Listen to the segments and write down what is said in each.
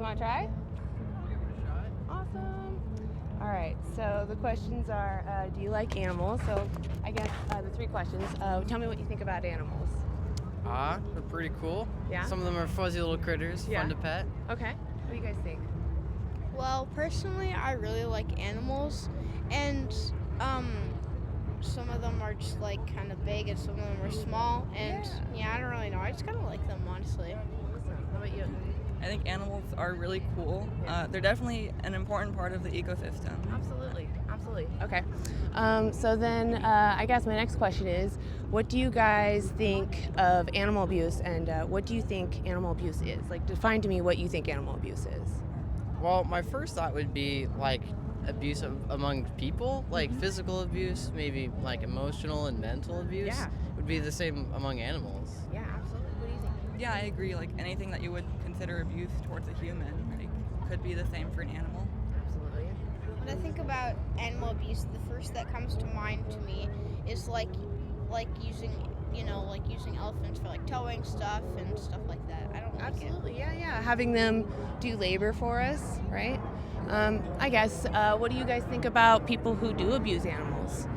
want to try? I'll give it a shot. Awesome. All right, so the questions are, do you like animals? So I guess the three questions. Tell me what you think about animals. They're pretty cool. Yeah? Some of them are fuzzy little critters, Yeah. fun to pet. Okay. What do you guys think? Well, personally, I really like animals, and some of them are just like kind of big, and some of them are small. And yeah, I don't really know. I just kind of like them, honestly. Awesome. How about you? I think animals are really cool. They're definitely an important part of the ecosystem. Absolutely. Okay. So then I guess my next question is, what do you guys think of animal abuse, and what do you think animal abuse is? Like, define to me what you think animal abuse is. Well, my first thought would be like abuse among people, like physical abuse, maybe like emotional and mental abuse. Yeah. Would be the same among animals. Yeah, absolutely. What do you think? Yeah, I agree. Like anything that you would consider abuse towards a human, could be the same for an animal. Absolutely. When I think about animal abuse, the first that comes to mind to me is like using using elephants for like towing stuff and stuff like that. I don't like it. Absolutely. Yeah. Having them do labor for us, right? I guess. What do you guys think about people who do abuse animals?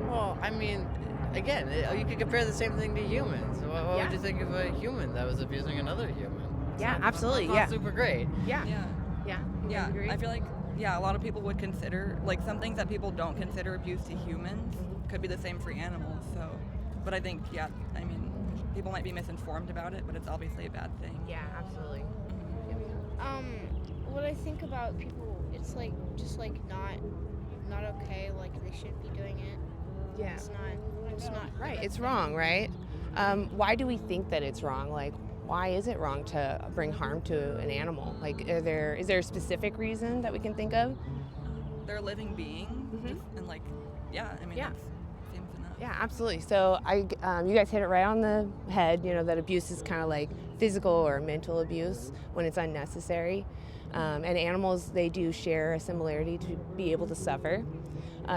Well, I mean, again, you could compare the same thing to humans. What would you think of a human that was abusing another human? Yeah, absolutely. It's not super great. Yeah. Yeah. You Yeah, guys agree? I feel like a lot of people would consider like some things that people don't consider abuse to humans could be the same for animals. So, but I think people might be misinformed about it, but it's obviously a bad thing. Yeah, absolutely. What I think about people, it's like just like not okay. Like they shouldn't be doing it. Yeah. It's not Right. It's wrong, right? Why do we think that it's wrong? Like, why is it wrong to bring harm to an animal? Like, is there a specific reason that we can think of? They're a living being, and Yeah. that seems enough. Yeah, absolutely. So you guys hit it right on the head. You know that abuse is kind of like physical or mental abuse when it's unnecessary. And animals, they do share a similarity to be able to suffer.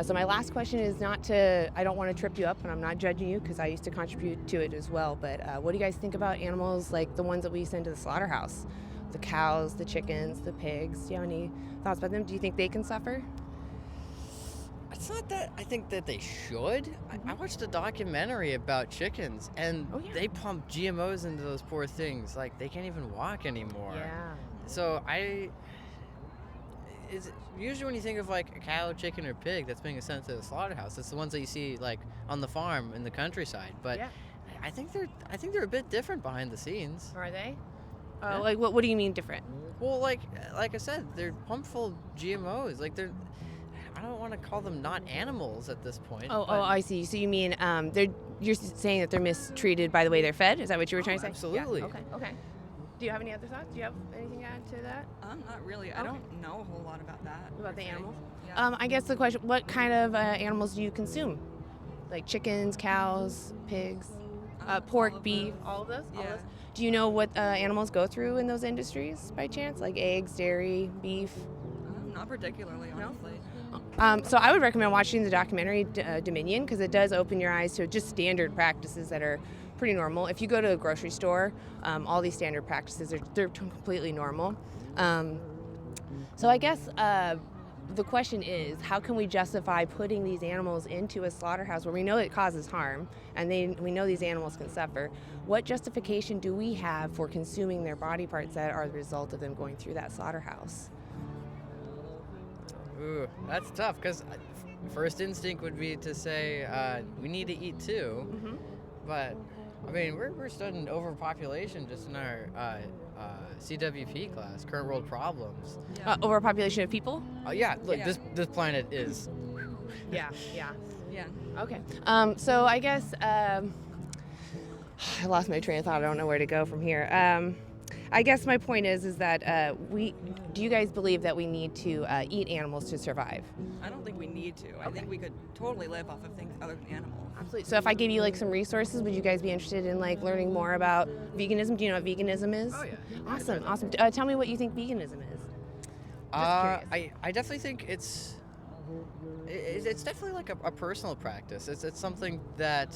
So my last question is I don't want to trip you up, and I'm not judging you because I used to contribute to it as well. But what do you guys think about animals like the ones that we send to the slaughterhouse? The cows, the chickens, the pigs. Do you have any thoughts about them? Do you think they can suffer? It's not that I think that they should. I watched a documentary about chickens, and they pump GMOs into those poor things. Like, they can't even walk anymore. Yeah. So usually when you think of like a cow, chicken, or pig that's being sent to the slaughterhouse, it's the ones that you see like on the farm in the countryside. But I think they're a bit different behind the scenes. Are they? Yeah. Like what do you mean different? Well, like I said, they're pumped full of GMOs. Like I don't want to call them not animals at this point. Oh, I see. So you mean you're saying that they're mistreated by the way they're fed? Is that what you were trying to say? Absolutely. Yeah. Okay. Do you have any other thoughts? Do you have anything to add to that? Not really. I don't know a whole lot about that. About the per se. animals? Yeah. I guess the question, what kind of animals do you consume? Like chickens, cows, pigs, pork, all of beef, those. all of those? All Yeah. those? Do you know what animals go through in those industries by chance? Like eggs, dairy, beef? Not particularly, honestly. So I would recommend watching the documentary Dominion because it does open your eyes to just standard practices that are pretty normal. If you go to a grocery store, all these standard practices they're completely normal. So I guess the question is, how can we justify putting these animals into a slaughterhouse where we know it causes harm and we know these animals can suffer? What justification do we have for consuming their body parts that are the result of them going through that slaughterhouse? Ooh, that's tough because first instinct would be to say we need to eat too. But I mean, we're studying overpopulation just in our CWP class, current world problems. Overpopulation of people? Yeah, look, this planet is. Yeah. Yeah. Okay. So I guess I lost my train of thought. I don't know where to go from here. I guess my point is that do you guys believe that we need to eat animals to survive? I don't think we need to. I think we could totally live off of things other than animals. Absolutely. So if I gave you like some resources, would you guys be interested in like learning more about veganism? Do you know what veganism is? Oh yeah. Awesome. Tell me what you think veganism is. I definitely think it's definitely like a personal practice. It's something that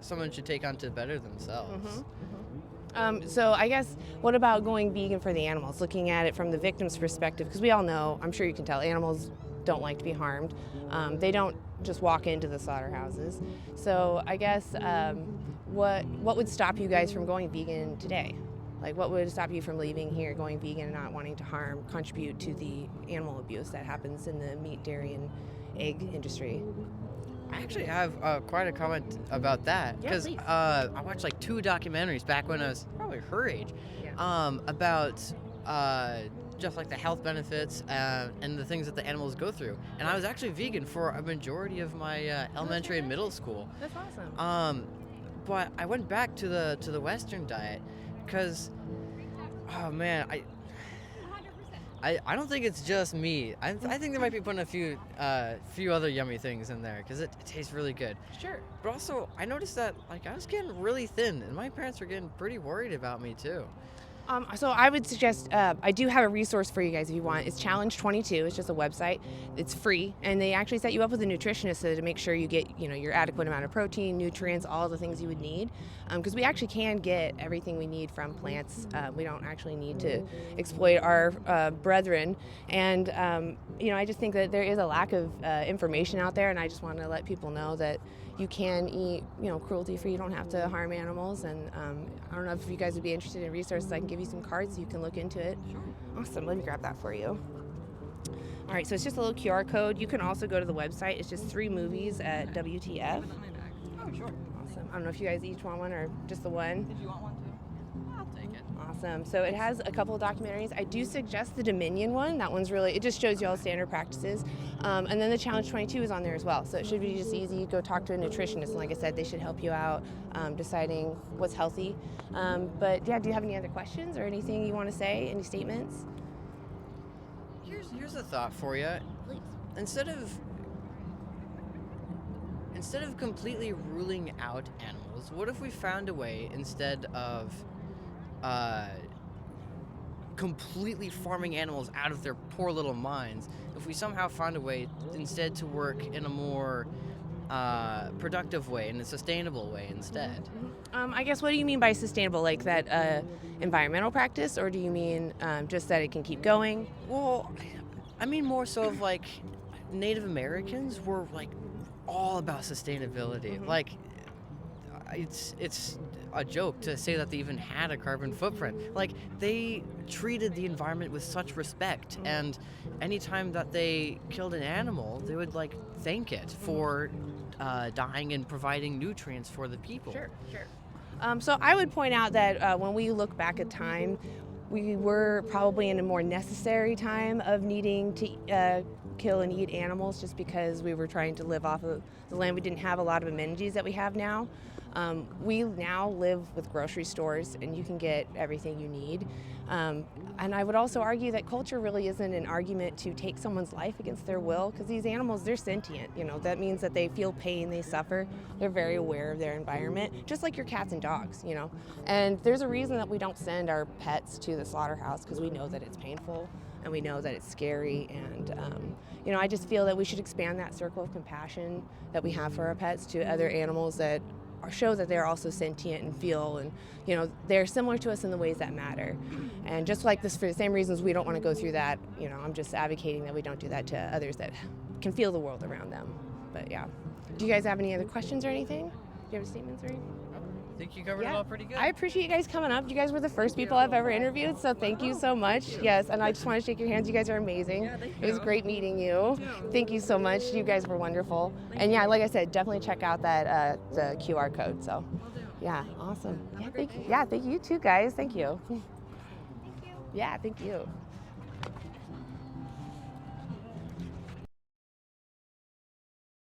someone should take on to better themselves. So I guess, what about going vegan for the animals? Looking at it from the victim's perspective, because we all know, I'm sure you can tell, animals don't like to be harmed. They don't just walk into the slaughterhouses. So I guess, what would stop you guys from going vegan today? Like, what would stop you from leaving here, going vegan, and not wanting to contribute to the animal abuse that happens in the meat, dairy, and egg industry? I actually have quite a comment about that Yeah, because please. I watched like 2 documentaries back when I was probably her age about just like the health benefits and the things that the animals go through. And I was actually vegan for a majority of my elementary and middle school. That's awesome. But I went back to the Western diet because, oh man, I don't think it's just meat. I think they might be putting a few other yummy things in there because it tastes really good. Sure. But also, I noticed that like I was getting really thin, and my parents were getting pretty worried about me too. So I would suggest, I do have a resource for you guys if you want. It's Challenge 22. It's just a website. It's free, and they actually set you up with a nutritionist to make sure you get, your adequate amount of protein, nutrients, all the things you would need. Because we actually can get everything we need from plants. We don't actually need to exploit our brethren. And I just think that there is a lack of information out there, and I just want to let people know that you can eat, cruelty-free. You don't have to harm animals. And I don't know if you guys would be interested in resources. I can give you some cards so you can look into it. Sure. Awesome. Let me grab that for you. All right, so it's just a little QR code. You can also go to the website. It's just 3 movies at WTF. Put it on my bag. Oh, sure. Awesome. I don't know if you guys each want one or just the one. Did you want one too? I'll take it. Awesome. So it has a couple of documentaries. I do suggest the Dominion one. That one's really, it just shows you all standard practices. And then the Challenge 22 is on there as well. So it should be just easy. Go talk to a nutritionist. And like I said, they should help you out deciding what's healthy. But yeah, do you have any other questions or anything you want to say? Any statements? Here's a thought for you. Please. Instead of completely ruling out animals, what if we found a way instead of completely farming animals out of their poor little minds, if we somehow found a way instead to work in a more productive way, in a sustainable way instead? I guess, what do you mean by sustainable? Like that environmental practice, or do you mean just that it can keep going? Well, I mean more so of like Native Americans were like all about sustainability. Like it's a joke to say that they even had a carbon footprint. Like, they treated the environment with such respect, and anytime that they killed an animal, they would like thank it for dying and providing nutrients for the people. Sure. So I would point out that when we look back at time, we were probably in a more necessary time of needing to kill and eat animals, just because we were trying to live off of the land. We didn't have a lot of amenities that we have now. We now live with grocery stores, and you can get everything you need. And I would also argue that culture really isn't an argument to take someone's life against their will, because these animals, they're sentient. That means that they feel pain, they suffer, they're very aware of their environment, just like your cats and dogs, And there's a reason that we don't send our pets to the slaughterhouse, because we know that it's painful and we know that it's scary. And I just feel that we should expand that circle of compassion that we have for our pets to other animals that show that they're also sentient and feel, and they're similar to us in the ways that matter. And just like this, for the same reasons we don't want to go through that, I'm just advocating that we don't do that to others that can feel the world around them. But yeah, do you guys have any other questions or anything? Do you have statements or anything? I think you covered it all pretty good. I appreciate you guys coming up. You guys were the first people I've ever interviewed, so thank you so much. Yes, and I just want to shake your hands. You guys are amazing. Yeah, thank It was you. great meeting you. Thank you so much. You guys were wonderful. And yeah, like I said, definitely check out that the QR code. So Will do. yeah, awesome. Have a Yeah, great thank you. day. Yeah, thank you too, guys. Thank you. Thank you. Yeah, thank you.